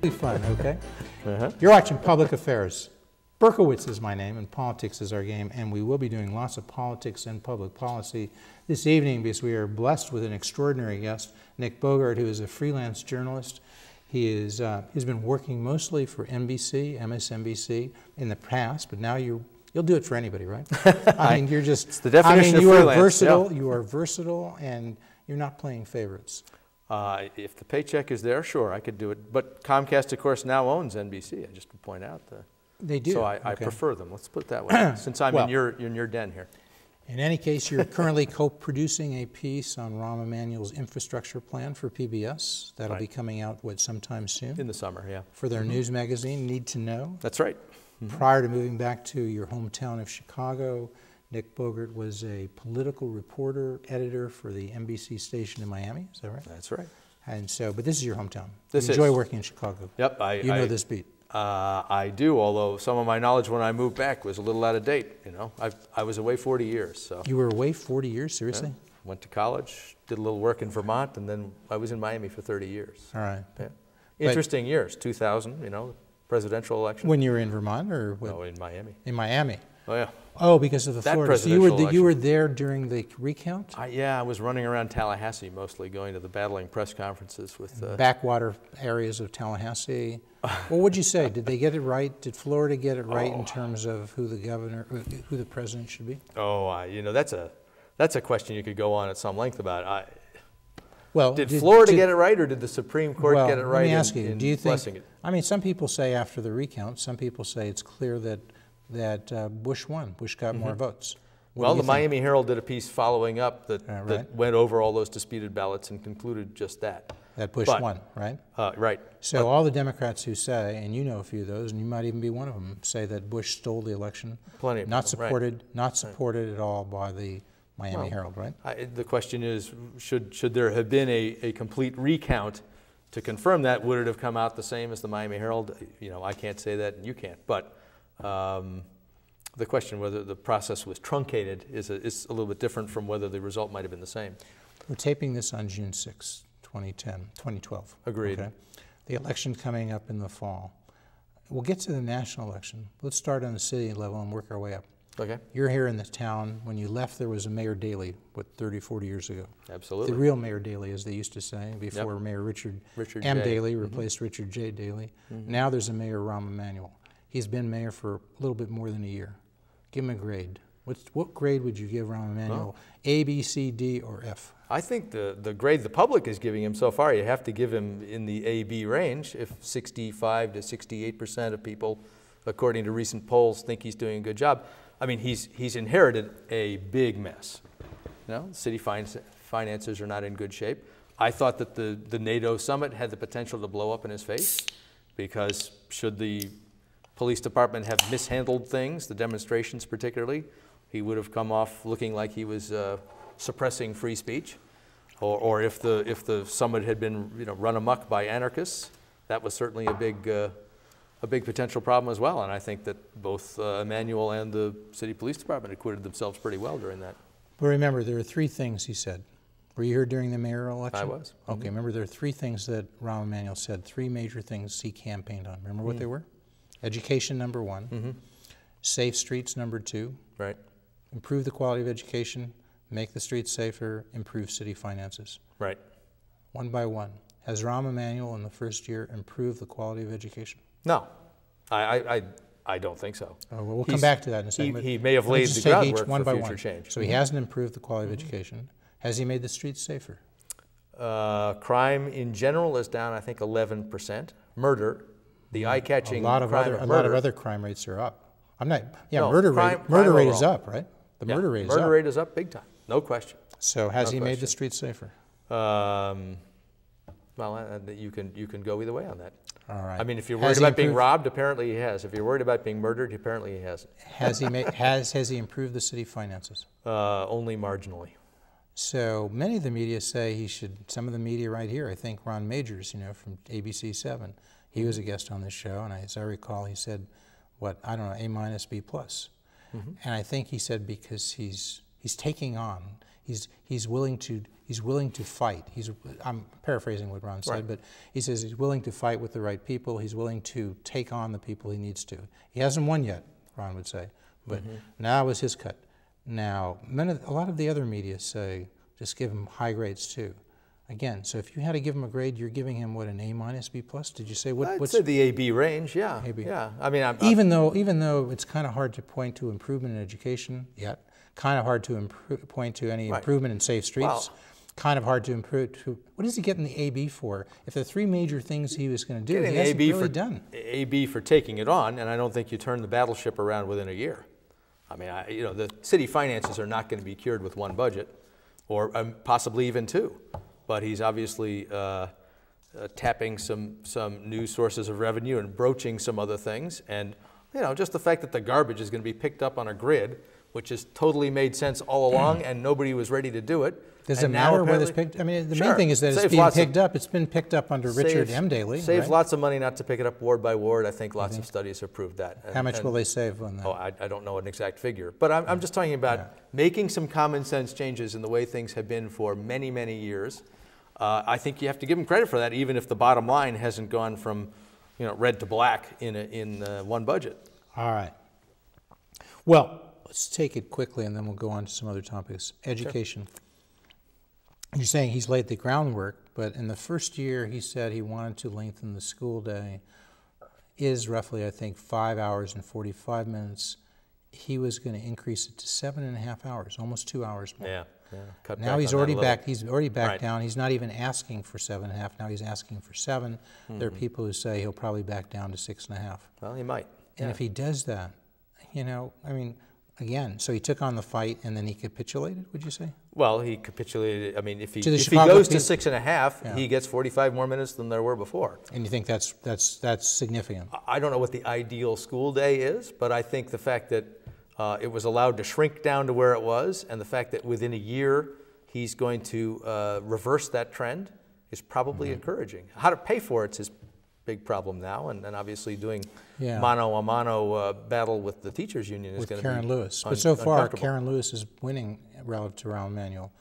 Fun, okay? You're watching Public Affairs. Berkowitz is my name, and politics is our game, and we will be doing lots of politics and public policy this evening because we are blessed with an extraordinary guest, Nick Bogert, who is a freelance journalist. He's been working mostly for NBC, MSNBC in the past, but now you'll do it for anybody, right? I mean, you're just, it's the definition of you freelance, are versatile. yeah. You are versatile, and you're not playing favorites. If the paycheck is there, sure, I could do it. But Comcast, of course, now owns NBC. I just would point out that. They do. So I prefer them. Let's put it that way. Since I'm in your den here. In any case, you're currently co-producing a piece on Rahm Emanuel's infrastructure plan for PBS. That'll be coming out, sometime soon? In the summer, yeah. For their news magazine, Need to Know. That's right. Prior to moving back to your hometown of Chicago, Nick Bogert was a political reporter, editor for the NBC station in Miami. Is that right? That's right. And so, but this is your hometown. This you enjoy working in Chicago. Yep. You know this beat. I do, although some of my knowledge when I moved back was a little out of date. You know, I was away 40 years. So. You were away 40 years, seriously? Yeah. Went to college, did a little work in Vermont, and then I was in Miami for 30 years. All right. Yeah. Interesting years, 2000, you know, presidential election. When you were in Vermont or? No, in Miami. In Miami. Oh, yeah. Oh, because of the that Florida. So you were there during the recount? Yeah, I was running around Tallahassee mostly, going to the battling press conferences with... backwater areas of Tallahassee. Well, what'd you say? Did they get it right? Did Florida get it right in terms of who the president should be? Oh, you know, that's a question you could go on at some length about. Well, did Florida get it right, or did the Supreme Court get it right? Let me ask you, do you think, blessing it? I mean, some people say after the recount, some people say it's clear that Bush won. Bush got more votes. Well, the Miami Herald did a piece following up that went over all those disputed ballots and concluded just that. That Bush won, right? Right. So all the Democrats who say, and you know a few of those, and you might even be one of them, say that Bush stole the election. Plenty of not people, supported, not supported at all by the Miami Herald, right? The question is, should there have been a complete recount to confirm that? Would it have come out the same as the Miami Herald? You know, I can't say that, and you can't. But the question whether the process was truncated is a little bit different from whether the result might have been the same. We're taping this on June 6, 2012. Agreed. Okay? The election coming up in the fall. We'll get to the national election. Let's start on the city level and work our way up. Okay. You're here in the town. When you left, there was a Mayor Daley, 30, 40 years ago. Absolutely. The real Mayor Daley, as they used to say, before Mayor Richard M. J. Daley replaced Richard J. Daley. Now there's a Mayor Rahm Emanuel. He's been mayor for a little bit more than a year. Give him a grade. What grade would you give Rahm Emanuel? A, B, C, D, or F? I think the grade the public is giving him so far, you have to give him in the A-B range. If 65 to 68% of people, according to recent polls, think he's doing a good job. I mean, he's inherited a big mess. You know, city finances are not in good shape. I thought that the NATO summit had the potential to blow up in his face, because should the police department have mishandled things, the demonstrations particularly, he would have come off looking like he was suppressing free speech. Or if the summit had been run amok by anarchists, that was certainly a big potential problem as well. And I think that both Emanuel and the city police department acquitted themselves pretty well during that. But remember, there are three things he said. Were you here during the mayoral election? I was. Okay, remember there are three things that Rahm Emanuel said, three major things he campaigned on. Remember what they were? Education, number one. Safe streets, number two. Right. Improve the quality of education, make the streets safer, improve city finances. Right. One by one. Has Rahm Emanuel in the first year improved the quality of education? No, I don't think so. Well, we'll come back to that in a second. He may have laid the groundwork for future change. So he hasn't improved the quality of education. Has he made the streets safer? Crime in general is down, I think, 11%. Murder, the eye-catching a lot of other crime rates are up. Murder rate is up, right? The murder rate is up. Murder rate is up big time, no question. So has he made the streets safer? Well, you can go either way on that. All right. I mean, if you're worried about being robbed, apparently he has. If you're worried about being murdered, apparently he hasn't. Has he improved the city finances? Only marginally. So many of the media say he should. Some of the media right here, I think Ron Majors, from ABC 7, he was a guest on this show, and as I recall, he said, A-, B+. And I think he said because he's taking on, he's willing to fight. I'm paraphrasing what Ron said, but he says he's willing to fight with the right people. He's willing to take on the people he needs to. He hasn't won yet, Ron would say, but now is his cut. Now, a lot of the other media say just give him high grades too. Again, so if you had to give him a grade, you're giving him what, an A minus, B plus? Did you say I'd say the AB range? Yeah, AB. yeah. I mean, even though it's kind of hard to point to improvement in education yet, kind of hard to point to any improvement in safe streets. Kind of hard to improve. What is he getting the AB for? If the three major things he was going to do, he hasn't really done. AB for taking it on, and I don't think you turn the battleship around within a year. I mean, the city finances are not going to be cured with one budget, or possibly even two. But he's obviously tapping some new sources of revenue and broaching some other things, and just the fact that the garbage is going to be picked up on a grid, which has totally made sense all along, and nobody was ready to do it. Does it matter whether it's picked? I mean, the main thing is that it's being picked up. It's been picked up under Richard M. Daley. Saves lots of money not to pick it up ward by ward. I think lots of studies have proved that. How much will they save on that? Oh, I don't know an exact figure, but I'm just talking about making some common sense changes in the way things have been for many, many years. I think you have to give him credit for that, even if the bottom line hasn't gone from red to black in one budget. All right. Well, let's take it quickly, and then we'll go on to some other topics. Education. Sure. You're saying he's laid the groundwork, but in the first year he said he wanted to lengthen the school day is roughly, I think, 5 hours and 45 minutes. He was going to increase it to 7.5 hours, almost 2 hours more. Yeah. Cut now he's already back. He's already back down. He's not even asking for 7.5. Now he's asking for 7. There are people who say he'll probably back down to 6.5. Well, he might. And if he does that, I mean, again, so he took on the fight and then he capitulated, would you say? Well, he capitulated. I mean, if he goes to 6.5, he gets 45 more minutes than there were before. And you think that's significant? I don't know what the ideal school day is, but I think the fact that it was allowed to shrink down to where it was, and the fact that within a year he's going to reverse that trend is probably encouraging. How to pay for it's his big problem now, and obviously doing mano-a-mano battle with the teachers union is going to be Karen Lewis. But so far, Karen Lewis is winning relative to Rahm Emanuel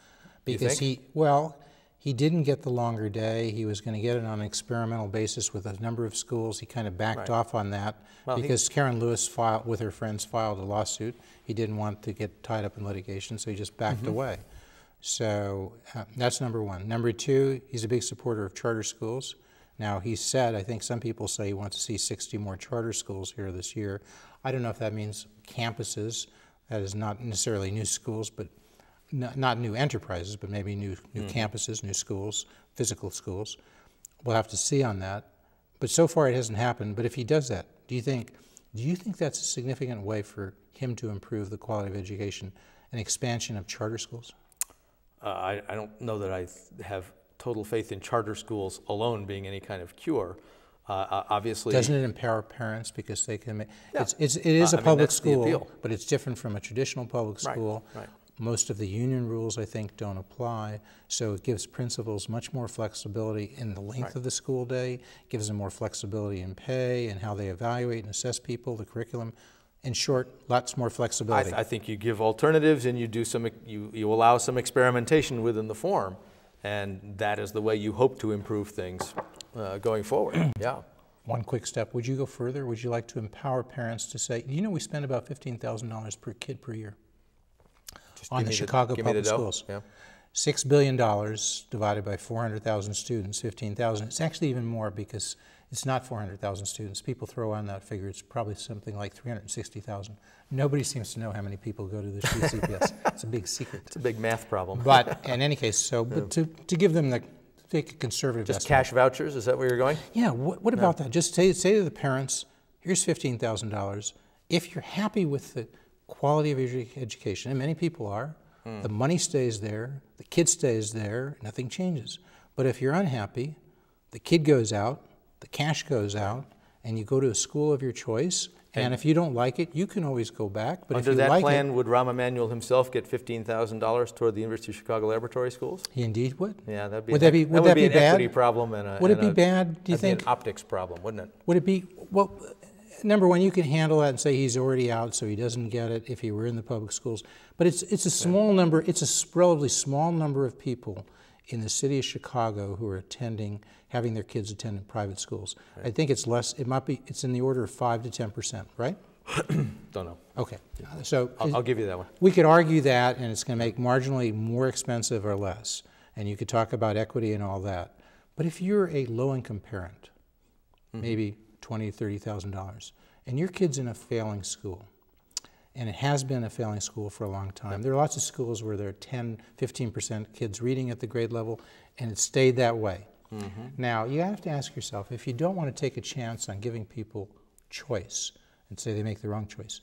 because he didn't get the longer day. He was going to get it on an experimental basis with a number of schools. He kind of backed off on that because Karen Lewis, with her friends, filed a lawsuit. He didn't want to get tied up in litigation, so he just backed away. So that's number one. Number two, he's a big supporter of charter schools. Now, he said, I think some people say he wants to see 60 more charter schools here this year. I don't know if that means campuses. That is not necessarily new schools, but not new enterprises, but maybe new campuses, new schools, physical schools. We'll have to see on that. But so far it hasn't happened. But if he does that, do you think that's a significant way for him to improve the quality of education, an expansion of charter schools? I don't know that I have total faith in charter schools alone being any kind of cure. Obviously, doesn't it empower parents because they can make it is a public school, but it's different from a traditional public school. Right. Most of the union rules, I think, don't apply, so it gives principals much more flexibility in the length of the school day, gives them more flexibility in pay and how they evaluate and assess people, the curriculum. In short, lots more flexibility. I think you give alternatives and you do you allow some experimentation within the form, and that is the way you hope to improve things going forward. Yeah. One quick step. Would you go further? Would you like to empower parents to say, we spend about $15,000 per kid per year on the Chicago public schools. Yeah. $6 billion divided by 400,000 students, 15,000. It's actually even more because it's not 400,000 students. People throw on that figure. It's probably something like 360,000. Nobody seems to know how many people go to the CPS. It's a big secret. It's a big math problem. But in any case, but to give them take a conservative just estimate. Cash vouchers, is that where you're going? Yeah, what about that? Just say to the parents, here's $15,000. If you're happy with the quality of your education, and many people are, the money stays there, the kid stays there, nothing changes. But if you're unhappy, the kid goes out, the cash goes out, and you go to a school of your choice, and if you don't like it, you can always go back. But under that plan, would Rahm Emanuel himself get $15,000 toward the University of Chicago laboratory schools? He indeed would. Yeah, that would that be an bad? Equity problem and would it be bad? Do you think? An optics problem, wouldn't it? Would it be number one, you can handle that and say he's already out, so he doesn't get it if he were in the public schools. But it's a small number, it's a relatively small number of people in the city of Chicago who are having their kids attend in private schools. Right. I think it's less, it's in the order of 5 to 10%, right? Don't know. Okay. So I'll give you that one. We could argue that, and it's going to make marginally more expensive or less. And you could talk about equity and all that. But if you're a low-income parent, maybe $20,000 to $30,000, and your kid's in a failing school, and it has been a failing school for a long time. There are lots of schools where there are 10, 15% kids reading at the grade level, and it stayed that way. Now, you have to ask yourself, if you don't want to take a chance on giving people choice and say they make the wrong choice,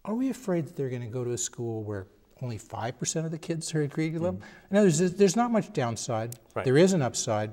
are we afraid that they're going to go to a school where only 5% of the kids are at grade level? In other words, there's not much downside. Right. There is an upside.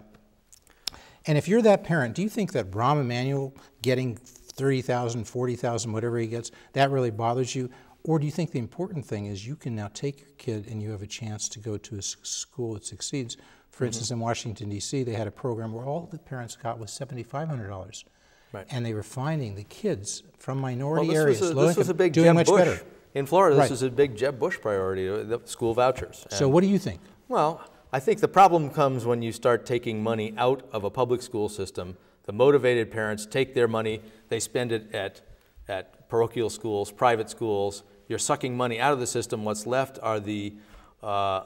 And if you're that parent, do you think that Rahm Emanuel getting 30,000, 40,000, whatever he gets, that really bothers you? Or do you think the important thing is you can now take your kid and you have a chance to go to a school that succeeds? For instance, in Washington, D.C., they had a program where all the parents got was $7,500. Right. And they were finding the kids from minority areas, this was a big doing Jeb much Bush. better. In Florida, this was a big Jeb Bush priority, the school vouchers. And so what do you think? Well, I think the problem comes when you start taking money out of a public school system. The motivated parents take their money, they spend it at parochial schools, private schools. You're sucking money out of the system. What's left are the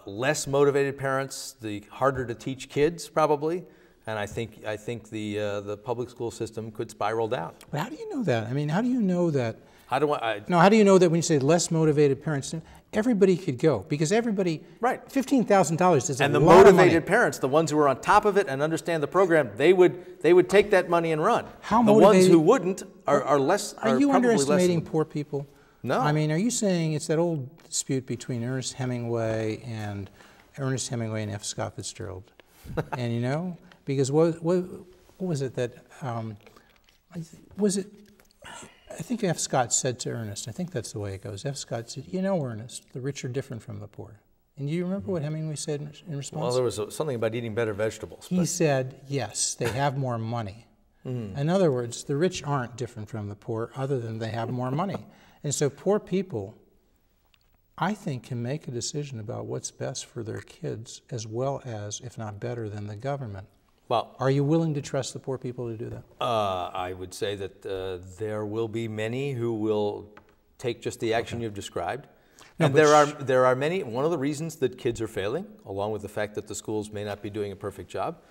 less motivated parents, the harder to teach kids probably. And I think the public school system could spiral down. But how do you know that? I mean, how do you know that? How do you know that when you say less motivated parents, everybody could go? Because everybody, right? $15,000 is a lot of money. And the motivated parents, the ones who are on top of it and understand the program, they would take that money and run. How the motivated, ones who wouldn't are less. Are you underestimating poor people? No. I mean, are you saying it's that old dispute between Ernest Hemingway and F. Scott Fitzgerald? And you know, because what was it that I think F. Scott said to Ernest, I think that's the way it goes. F. Scott said, you know, Ernest, the rich are different from the poor. And do you remember what Hemingway said in response? Well, there was something about eating better vegetables. He said, yes, they have more money. In other words, the rich aren't different from the poor other than they have more money. And so poor people, I think, can make a decision about what's best for their kids as well as, if not better than the government. Well, are you willing to trust the poor people to do that? I would say that there will be many who will take just the action you've described. No, and there are many. One of the reasons that kids are failing, along with the fact that the schools may not be doing a perfect job,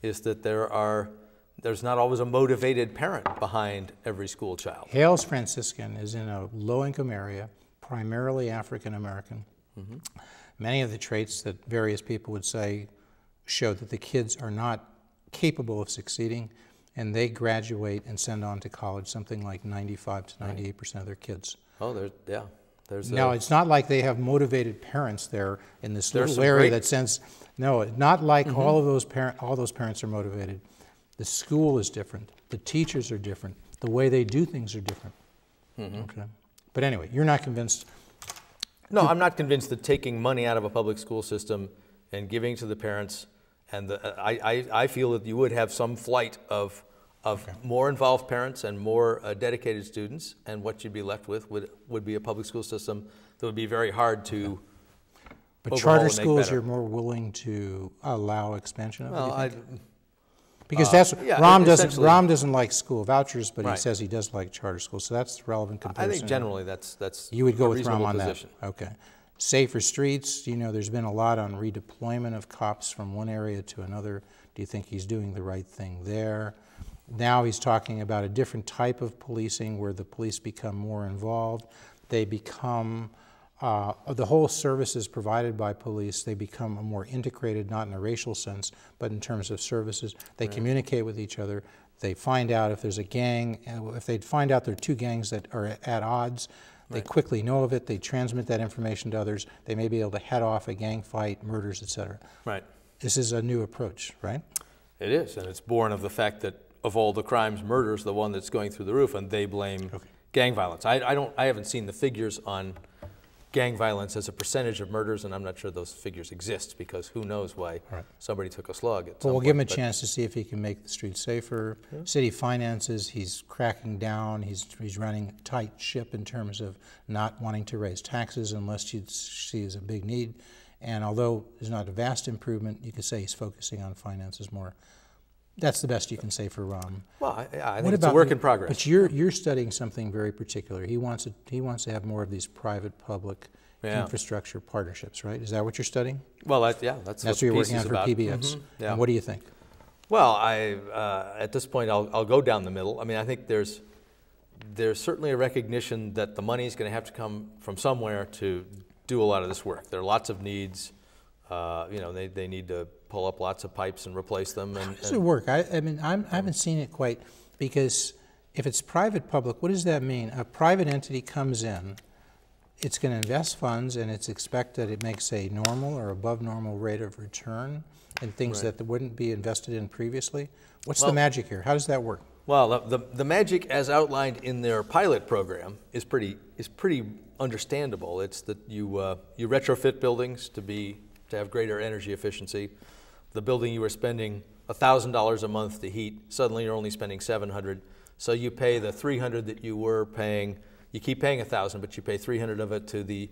is that there's not always a motivated parent behind every school child. Hales Franciscan is in a low-income area, primarily African American. Many of the traits that various people would say show that the kids are not capable of succeeding, and they graduate and send on to college something like 95 to 98% of their kids. Oh, now, it's not like they have motivated parents there in this little area that sends. No, not like all those parents are motivated. The school is different. The teachers are different. The way they do things are different. Okay. But anyway, you're not convinced. No, I'm not convinced that taking money out of a public school system and giving to the parents, and I feel that you would have some flight of more involved parents and more dedicated students, and what you'd be left with would be a public school system that would be very hard to But charter schools, you're more willing to allow expansion of? Well, because Rahm doesn't like school vouchers, but he says he does like charter schools, so that's the relevant comparison. I think generally that's you would go with Rahm on position. That. Okay. Safer streets, you know, there's been a lot on redeployment of cops from one area to another. Do you think he's doing the right thing there? Now he's talking about a different type of policing where the police become more involved. They become, the whole services provided by police, they become more integrated, not in a racial sense, but in terms of services. They communicate with each other. They find out if there's a gang, if they find out there are two gangs that are at odds, they quickly know of it, they transmit that information to others, they may be able to head off a gang fight, murders, etc. Right. This is a new approach, right? It is, and it's born of the fact that of all the crimes, murder's the one that's going through the roof, and they blame gang violence. I haven't seen the figures on gang violence as a percentage of murders, and I'm not sure those figures exist because who knows why somebody took a slug at some Well, we'll point. give him a chance to see if he can make the streets safer. City finances, he's cracking down. He's running a tight ship in terms of not wanting to raise taxes unless you see as a big need. And although there's not a vast improvement, you could say he's focusing on finances more. That's the best you can say for Rahm. Well, I think it's a work in progress. But you're studying something very particular. He wants to have more of these private-public infrastructure partnerships, right? Is that what you're studying? Well, that's what you're working on for about. PBS. And what do you think? Well, at this point, I'll go down the middle. I mean, I think there's certainly a recognition that the money is going to have to come from somewhere to do a lot of this work. There are lots of needs. They need to pull up lots of pipes and replace them. How does it work? I haven't seen it quite, because if it's private-public, what does that mean? A private entity comes in, it's going to invest funds, and it's expected it makes a normal or above normal rate of return in things that wouldn't be invested in previously. What's the magic here? How does that work? Well, the magic as outlined in their pilot program is pretty understandable. It's that you retrofit buildings to have greater energy efficiency. The building you were spending $1,000 a month to heat, suddenly you're only spending $700. So you pay the $300 that you were paying. You keep paying $1,000, but you pay $300 of it to the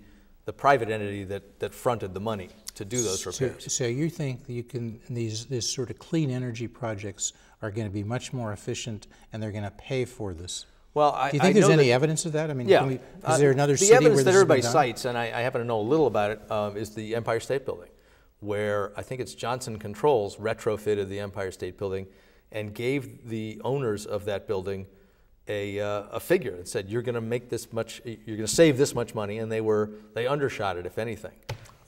private entity that fronted the money to do those repairs. So you think that these sort of clean energy projects are going to be much more efficient, and they're going to pay for this? Well, do you think there's any evidence of that? I mean, is there another city where the evidence that everybody done? cites, and I happen to know a little about it, is the Empire State Building, where I think it's Johnson Controls retrofitted the Empire State Building and gave the owners of that building a figure and said, you're going to make this much, you're going to save this much money, and they undershot it, if anything.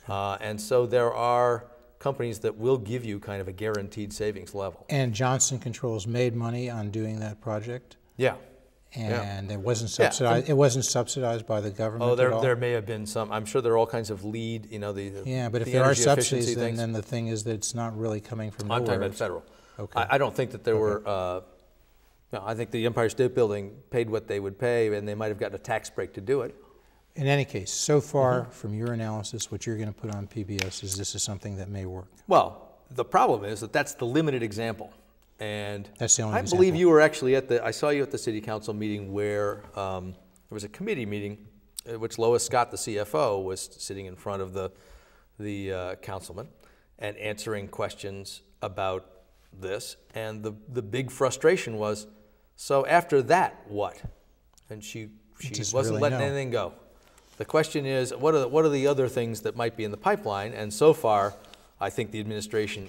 And so there are companies that will give you kind of a guaranteed savings level. And Johnson Controls made money on doing that project? Yeah. And it wasn't subsidized. It wasn't subsidized by the government. Oh, at all? there may have been some. I'm sure there are all kinds of lead. But if there are subsidies, then the thing is that it's not really coming from nowhere. I'm talking about federal. Okay. I don't think that there were. No, I think the Empire State Building paid what they would pay, and they might have gotten a tax break to do it. In any case, so far from your analysis, what you're going to put on PBS is this is something that may work. Well, the problem is that that's the limited example. And that's the only example. Believe you were actually I saw you at the city council meeting where there was a committee meeting at which Lois Scott, the CFO, was sitting in front of the councilman and answering questions about this. And the big frustration was, so after that, what? And she wasn't letting anything go. The question is, what are the other things that might be in the pipeline? And so far, I think the administration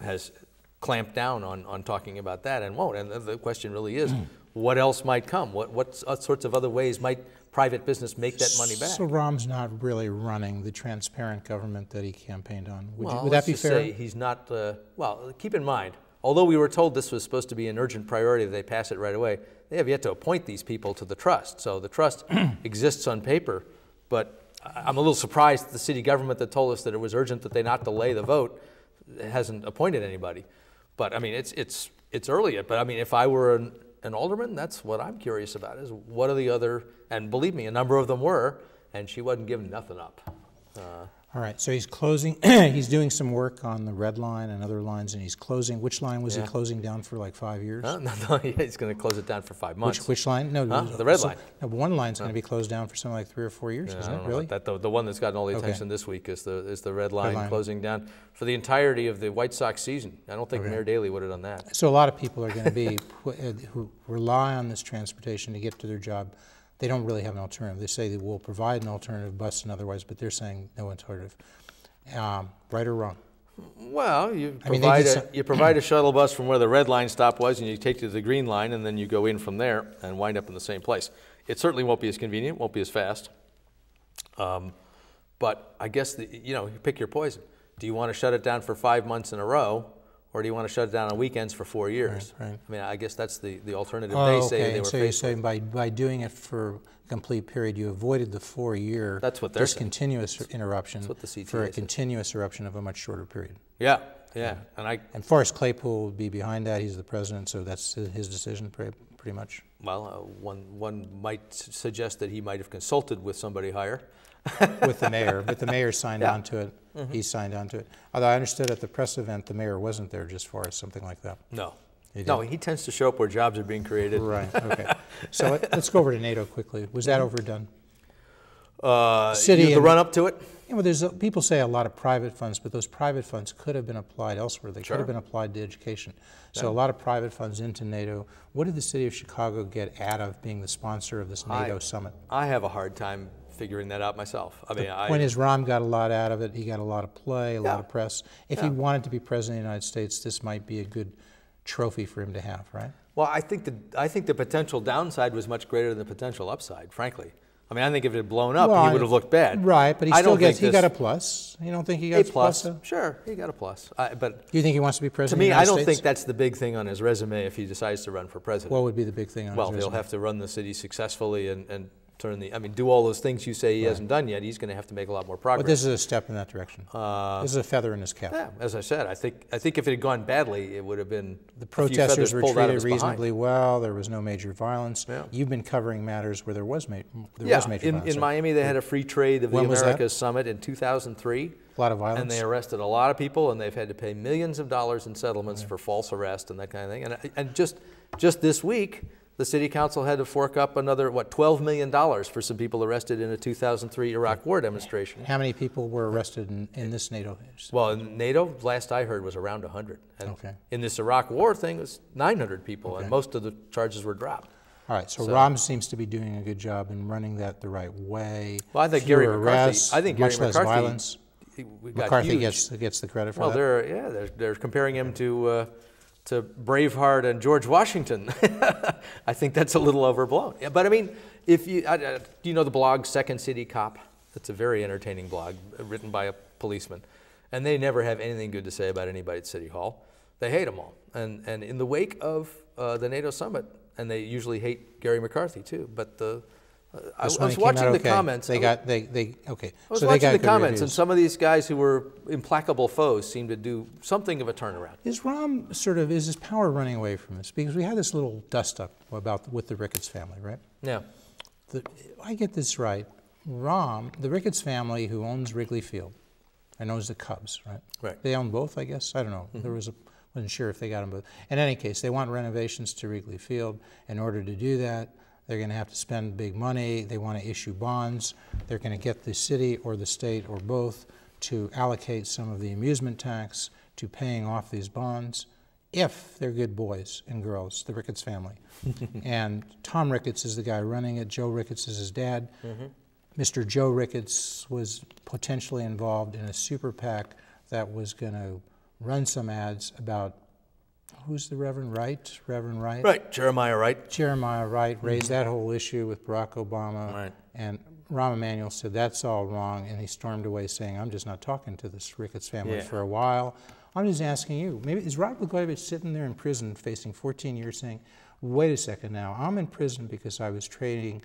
has clamped down on talking about that and won't. And the question really is, what else might come? What sorts of other ways might private business make that money back? So Rahm's not really running the transparent government that he campaigned on. Would that let's be just fair? Say he's not. Well, keep in mind, although we were told this was supposed to be an urgent priority, that they pass it right away, they have yet to appoint these people to the trust. So the trust exists on paper, but I'm a little surprised the city government that told us that it was urgent that they not delay the vote hasn't appointed anybody. But I mean, it's early yet. But I mean, if I were an alderman, that's what I'm curious about, is what are the other, and believe me, a number of them were, and she wasn't giving nothing up. All right, so he's closing, he's doing some work on the red line and other lines, and he's closing, which line was he closing down for like 5 years? No, he's going to close it down for 5 months. Which line? No, the red line. No, but one line's going to be closed down for something like 3 or 4 years, isn't it? Really? The one that's gotten all the attention this week is the red line closing down for the entirety of the White Sox season. I don't think Mayor Daley would have done that. So a lot of people are going to be, who rely on this transportation to get to their job, they don't really have an alternative. They say they will provide an alternative, bus and otherwise, but they're saying no alternative. Right or wrong? Well, you provide a shuttle bus from where the red line stop was, and you take to the green line, and then you go in from there and wind up in the same place. It certainly won't be as convenient, won't be as fast. But I guess you pick your poison. Do you want to shut it down for 5 months in a row, or do you want to shut it down on weekends for 4 years? Right. I mean, I guess that's the alternative they say they were so you're saying by doing it for a complete period, you avoided the 4-year continuous interruption for a continuous eruption of a much shorter period. Yeah. And Forrest Claypool would be behind that. He's the president, so that's his decision pretty much. Well, one might suggest that he might have consulted with somebody higher. with the mayor, but the mayor signed on to it. He signed on to it. Although I understood at the press event, the mayor wasn't there just for us, something like that. No. No, he tends to show up where jobs are being created. Right, okay. So let's go over to NATO quickly. Was that overdone? The run up to it? Yeah, well, people say a lot of private funds, but those private funds could have been applied elsewhere. They could have been applied to education. So a lot of private funds into NATO. What did the city of Chicago get out of being the sponsor of this NATO summit? I have a hard time figuring that out myself. I mean, the point is, Rahm got a lot out of it. He got a lot of play, a lot of press. If he wanted to be president of the United States, this might be a good trophy for him to have, right? Well, I think the potential downside was much greater than the potential upside, frankly. I mean, I think if it had blown up, he would have looked bad. Right, but he got a plus. You don't think he got a plus? Sure, he got a plus. But do you think he wants to be president to me, of the United States? I don't think that's the big thing on his resume if he decides to run for president. What would be the big thing on his resume? Well, he'll have to run the city successfully and do all those things you say he hasn't done yet. He's going to have to make a lot more progress. But this is a step in that direction. This is a feather in his cap. Yeah, as I said, I think if it had gone badly, it would have been the protesters were treated reasonably well. There was no major violence. Yeah. You've been covering matters where there was major violence. In Miami, they had a free trade of the Americas Summit in 2003. A lot of violence. And they arrested a lot of people, and they've had to pay millions of dollars in settlements for false arrest and that kind of thing. And just this week, the city council had to fork up another, $12 million for some people arrested in a 2003 Iraq war demonstration. How many people were arrested in this NATO? Well, in NATO, last I heard, was around 100. And in this Iraq war thing, it was 900 people, and most of the charges were dropped. All right, so Rahm seems to be doing a good job in running that the right way. Well, I think Gary McCarthy, much less violence. McCarthy gets the credit for that. Well, they're comparing him to Braveheart and George Washington. I think that's a little overblown. Yeah, but I mean, do you know the blog Second City Cop? It's a very entertaining blog written by a policeman. And they never have anything good to say about anybody at City Hall. They hate them all. And in the wake of the NATO summit, and they usually hate Gary McCarthy too, but I was watching the comments. I was watching the comments, and some of these guys who were implacable foes seemed to do something of a turnaround. Is Rahm is his power running away from us? Because we had this little dust-up with the Ricketts family, right? Yeah. I get this right. Rahm, the Ricketts family who owns Wrigley Field and owns the Cubs, right? Right. They own both, I guess? I don't know. Wasn't sure if they got them both. In any case, they want renovations to Wrigley Field. In order to do that, they're going to have to spend big money. They want to issue bonds. They're going to get the city or the state or both to allocate some of the amusement tax to paying off these bonds if they're good boys and girls, the Ricketts family. And Tom Ricketts is the guy running it. Joe Ricketts is his dad. Mr. Joe Ricketts was potentially involved in a super PAC that was going to run some ads about who's the Reverend Wright? Reverend Wright? Right, Jeremiah Wright. Jeremiah Wright raised that whole issue with Barack Obama. Right. And Rahm Emanuel said, that's all wrong. And he stormed away saying, I'm just not talking to this Ricketts family for a while. I'm just asking you, maybe is Rod Blagojevich sitting there in prison facing 14 years saying, wait a second now, I'm in prison because I was trading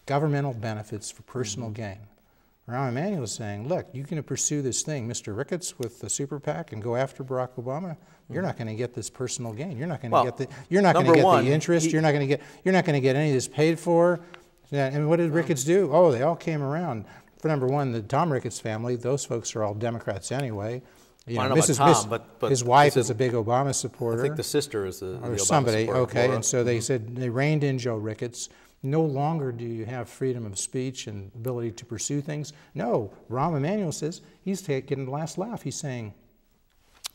governmental benefits for personal gain. Rahm Emanuel is saying, look, you're going to pursue this thing, Mr. Ricketts, with the super PAC and go after Barack Obama. You're not going to get this personal gain. You're not going to get the. You're not going to get the interest. You're not going to get. You're not going to get any of this paid for. And what did Ricketts do? Oh, they all came around. For number one, the Tom Ricketts family. Those folks are all Democrats anyway. His wife is a big Obama supporter. I think the sister is the or Obama somebody. supporter. Okay, and so they said they reined in Joe Ricketts. No longer do you have freedom of speech and ability to pursue things. No, Rahm Emanuel says he's getting the last laugh. He's saying,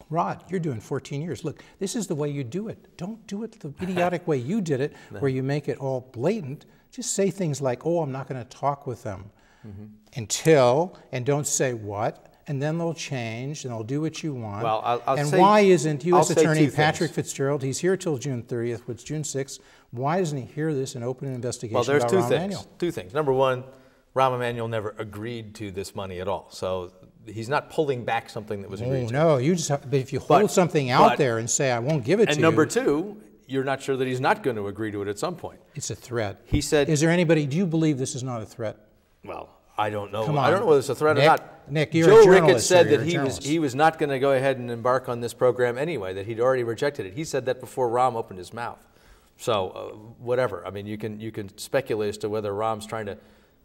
Rod, you're doing 14 years. Look, this is the way you do it. Don't do it the idiotic way you did it, where you make it all blatant. Just say things like, oh, I'm not going to talk with them until, and don't say what, and then they'll change, and they'll do what you want. Well, why isn't U.S. Attorney Patrick Fitzgerald, he's here till June 30th, which June 6th, why doesn't he hear this and open an investigation about Rahm Emanuel? Two things. Number one, Rahm Emanuel never agreed to this money at all. So he's not pulling back something that was agreed to. No, you just have, but if you hold something out there and say, I won't give it to you. And number two, you're not sure that he's not going to agree to it at some point. It's a threat. He said... Is there anybody, do you believe this is not a threat? Well, I don't know. Come on. I don't know whether it's a threat or not. Nick, you're Joe a journalist. Ricketts said that he was not going to go ahead and embark on this program anyway, that he'd already rejected it. He said that before Rahm opened his mouth. So whatever. I mean, you can speculate as to whether Rahm's trying to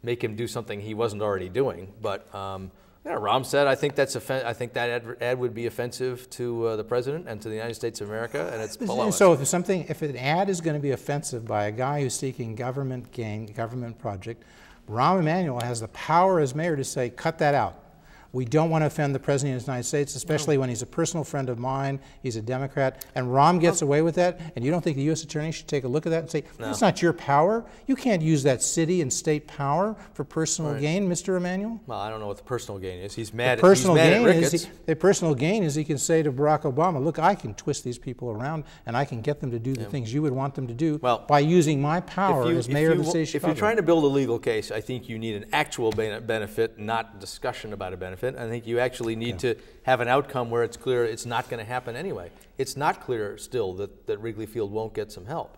make him do something he wasn't already doing. But Rahm said, I think that ad would be offensive to the president and to the United States of America, and it's below us. So if an ad is going to be offensive by a guy who's seeking government gain, government project, Rahm Emanuel has the power as mayor to say, cut that out. We don't want to offend the President of the United States, especially when he's a personal friend of mine, he's a Democrat, and Rahm gets away with that, and you don't think the U.S. Attorney should take a look at that and say, that's not your power? You can't use that city and state power for personal gain, Mr. Emanuel? Well, I don't know what the personal gain is. He's mad, at Ricketts. The personal gain is he can say to Barack Obama, look, I can twist these people around, and I can get them to do the things you would want them to do by using my power as mayor of the state of Chicago. If you're trying to build a legal case, I think you need an actual benefit, not discussion about a benefit. I think you actually need to have an outcome where it's clear it's not going to happen anyway. It's not clear still that Wrigley Field won't get some help.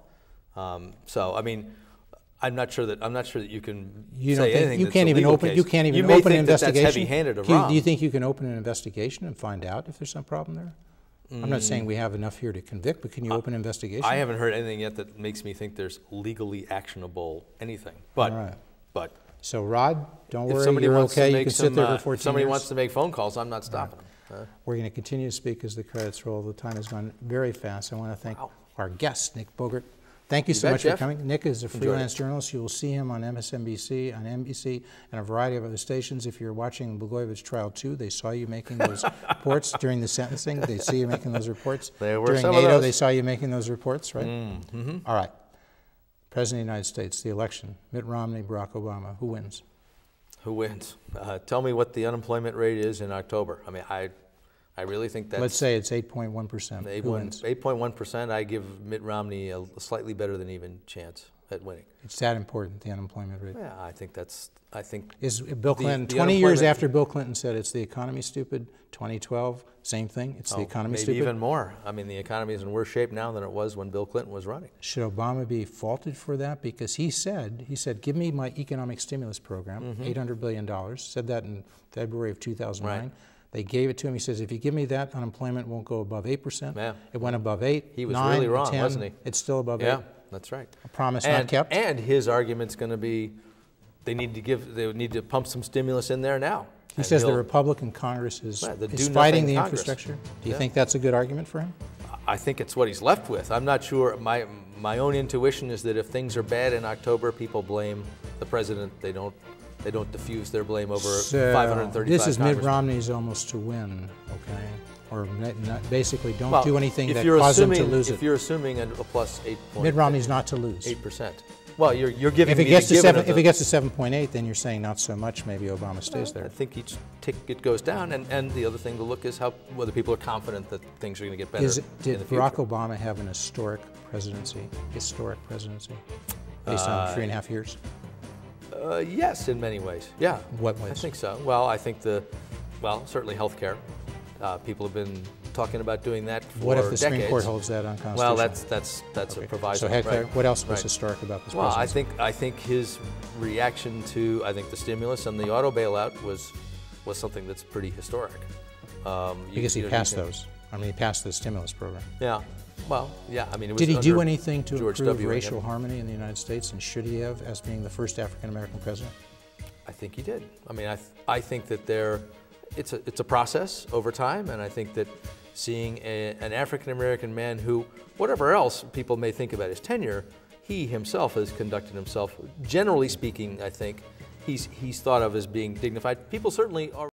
So I mean, I'm not sure that you can say anything. You can't even open. You can't even open an investigation. That's heavy-handed of Rahm. Do you think you can open an investigation and find out if there's some problem there? I'm not saying we have enough here to convict, but can you open an investigation? I haven't heard anything yet that makes me think there's legally actionable anything. But so Rod, don't worry, you're okay. You can sit there for 14 years. If somebody wants to make phone calls, I'm not stopping them. We're going to continue to speak as the credits roll. The time has gone very fast. I want to thank our guest, Nick Bogert. Thank you so much for coming. Nick is a freelance journalist. You will see him on MSNBC, on NBC, and a variety of other stations. If you're watching Blagojevich Trial 2, they saw you making those reports during the sentencing. They see you making those reports. There were during some NATO, of those. They saw you making those reports, right? Mm-hmm. All right. President of the United States, the election, Mitt Romney, Barack Obama. Who wins? Who wins? Tell me what the unemployment rate is in October. I mean, I really think that's... Let's say it's 8.1%. Who wins? 8.1%, I give Mitt Romney a slightly better than even chance at winning. It's that important, the unemployment rate? Yeah, I think that's... Is Bill Clinton, 20 years after Bill Clinton said it's the economy stupid, 2012, same thing, it's the economy stupid? Maybe even more. I mean, the economy is in worse shape now than it was when Bill Clinton was running. Should Obama be faulted for that? Because he said, give me my economic stimulus program, $800 billion, said that in February of 2009. Right. They gave it to him. He says, if you give me that, unemployment won't go above 8%. Yeah. It went above 8, He was 9, really wrong, 10. wasn't he? It's still above 8. Yeah, that's right. A promise not kept. And his argument's going to be, they need to pump some stimulus in there now. He says the Republican Congress is fighting the infrastructure. Do you think that's a good argument for him? I think it's what he's left with. I'm not sure. My own intuition is that if things are bad in October, people blame the president. They don't diffuse their blame over 535 This is Mitt Romney's almost to win, okay? Or basically don't do anything that causes him to lose it. If you're assuming a plus 8 point, Mitt Romney's not to lose. 8%. Well, you're giving. If it gets to 7.8, then you're saying not so much. Maybe Obama stays there. I think each ticket goes down, and the other thing to look is whether people are confident that things are going to get better. Did Barack Obama have an historic presidency? Based on 3.5 years. Yes, in many ways. Yeah. What ways? I think so. Well, I think certainly healthcare. People have been talking about doing that for decades. What if the Supreme Court holds that unconstitutional? Well, that's a proviso. So what else was historic about this presidency? Well, I think his reaction to the stimulus and the auto bailout was something that's pretty historic. Because he passed those. I mean, he passed the stimulus program. Yeah. Well, yeah. I mean, it was Did he do anything to George improve W. racial harmony in the United States, and should he have, as being the first African American president? I think he did. I mean, I think that it's a process over time, and I think that seeing an African American man who, whatever else people may think about his tenure, he himself has conducted himself, generally speaking, I think, he's thought of as being dignified. People certainly are.